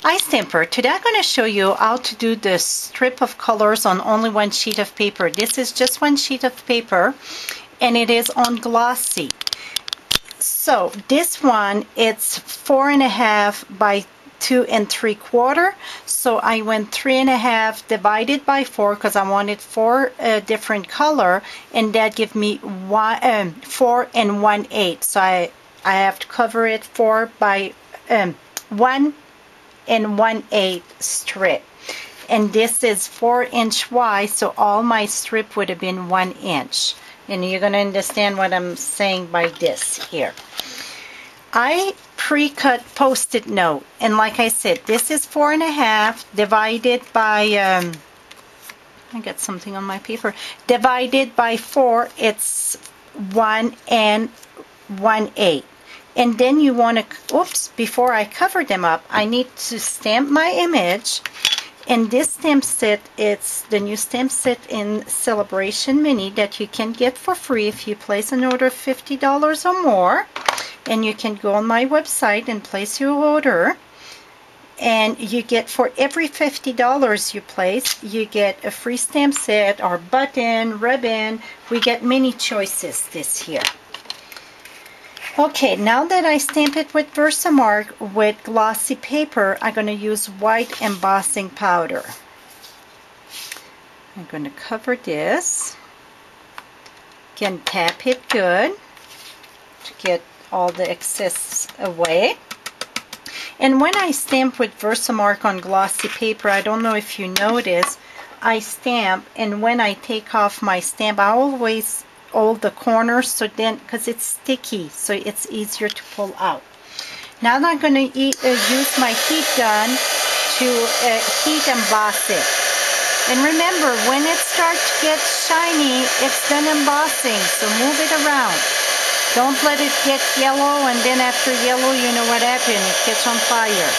Hi Stamper, today I'm going to show you how to do the strip of colors on only one sheet of paper. This is just one sheet of paper and it is on glossy. So this one, it's 4.5 by 2 3/4. So I went 3.5 divided by 4 because I wanted 4 different color, and that give me 4 1/8. So I have to cover it 4 by 1 1/8 strip, and this is 4-inch wide, so all my strip would have been 1 inch, and you're going to understand what I'm saying by this here. I pre-cut post-it note, and like I said, this is 4.5 divided by I got something on my paper, divided by 4, it's 1 1/8. And then you want to, oops, before I cover them up, I need to stamp my image. And this stamp set, it's the new stamp set in Celebration Mini that you can get for free if you place an order of $50 or more. And you can go on my website and place your order. And you get, for every $50 you place, you get a free stamp set or button, ribbon. We get many choices this year. Okay, now that I stamp it with Versamark with glossy paper, I'm going to use white embossing powder. I'm going to cover this. Again, tap it good to get all the excess away. And when I stamp with Versamark on glossy paper, I don't know if you notice, I stamp, and when I take off my stamp, I always hold the corners, so then, because it's sticky, so it's easier to pull out. Now I'm going to use my heat gun to heat emboss it. And remember, when it starts to get shiny, it's done embossing, so move it around. Don't let it get yellow, and then after yellow, you know what happened, it gets on fire.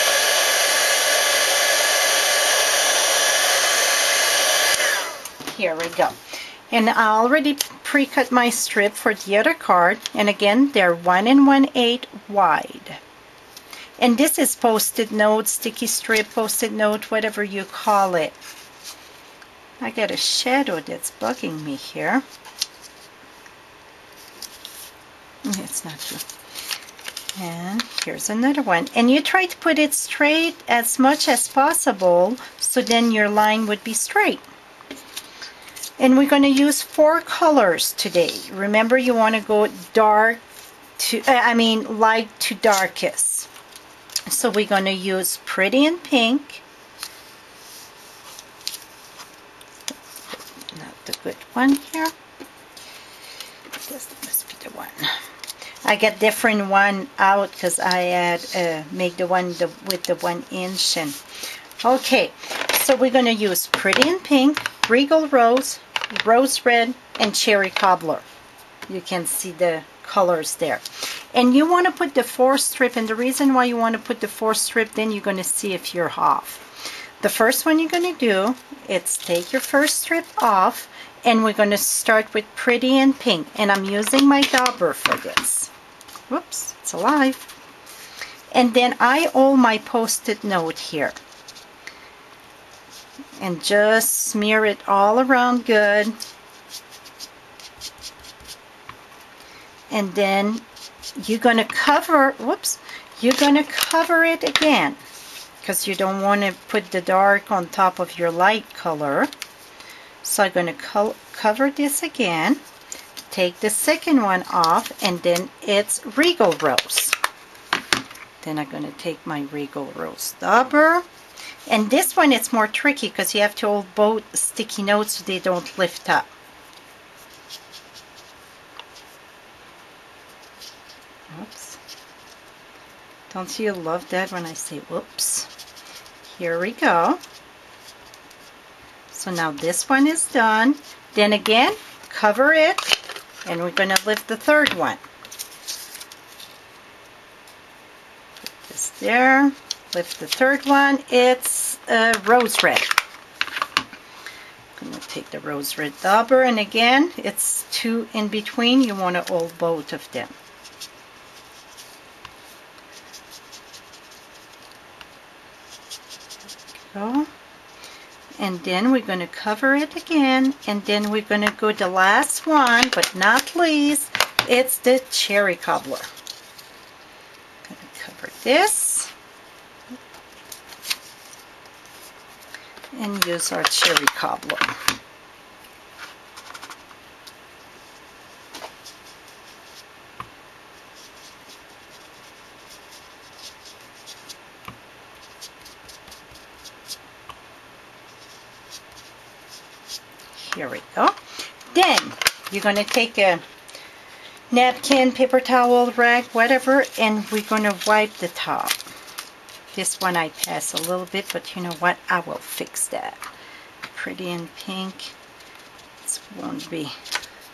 Here we go. And I already pre-cut my strip for the other card, and again, they're 1 1/8 wide. And this is post-it note, sticky strip, post-it note, whatever you call it. I got a shadow that's bugging me here. It's not true. And here's another one. And you try to put it straight as much as possible, so then your line would be straight. And we're going to use 4 colors today. Remember, you want to go dark to, light to darkest. So we're going to use Pretty in Pink. Not the good one here. This must be the one. I get different one out because I had make the one with the 1 inch. And okay, so we're going to use Pretty in Pink, Regal Rose, Rose Red, and Cherry Cobbler. You can see the colors there. And you want to put the 4th strip, and the reason why you want to put the 4th strip, then you're going to see if you're off. The first one you're going to do, it's take your first strip off, and we're going to start with Pretty in Pink. And I'm using my dauber for this. Whoops, it's alive. And then I hold my post-it note here. And just smear it all around good. And then you're going to cover, whoops, you're going to cover it again, because you don't want to put the dark on top of your light color. So I'm going to cover this again, take the second one off, and then it's Regal Rose. Then I'm going to take my Regal Rose dauber. And this one, it's more tricky because you have to hold both sticky notes so they don't lift up. Oops. Don't you love that when I say whoops? Here we go. So now this one is done. Then again, cover it, and we're going to lift the 3rd one. Put this there. Lift the 3rd one, it's Rose Red. I'm going to take the Rose Red dauber, and again, it's 2 in between. You want to hold both of them. go. And then we're going to cover it again, and then we're going to go the last one, but not least, it's the cherry cobbler. I'm going to cover this and use our cherry cobbler. Here we go. Then you're going to take a napkin, paper towel, rag, whatever, and we're going to wipe the top. This one I pass a little bit, but you know what? I will fix that. Pretty in pink. This won't be.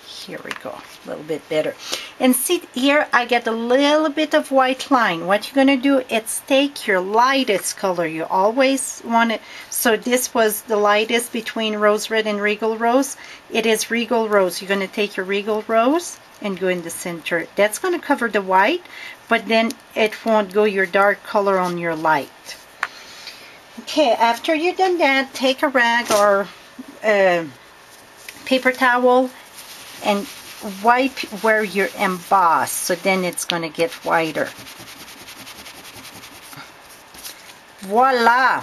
Here we go. A little bit better. And see here, I get a little bit of white line. What you're going to do is take your lightest color. You always want it. So this was the lightest between Rose Red and Regal Rose. It is Regal Rose. You're going to take your Regal Rose and go in the center. That's going to cover the white, but then it won't go your dark color on your light. Okay, after you've done that, take a rag or a paper towel and wipe where you're embossed, so then it's going to get whiter. Voila!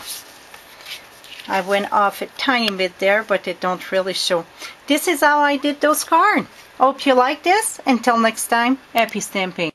I went off a tiny bit there, but it don't really show. This is how I did those cards. Hope you like this. Until next time, happy stamping.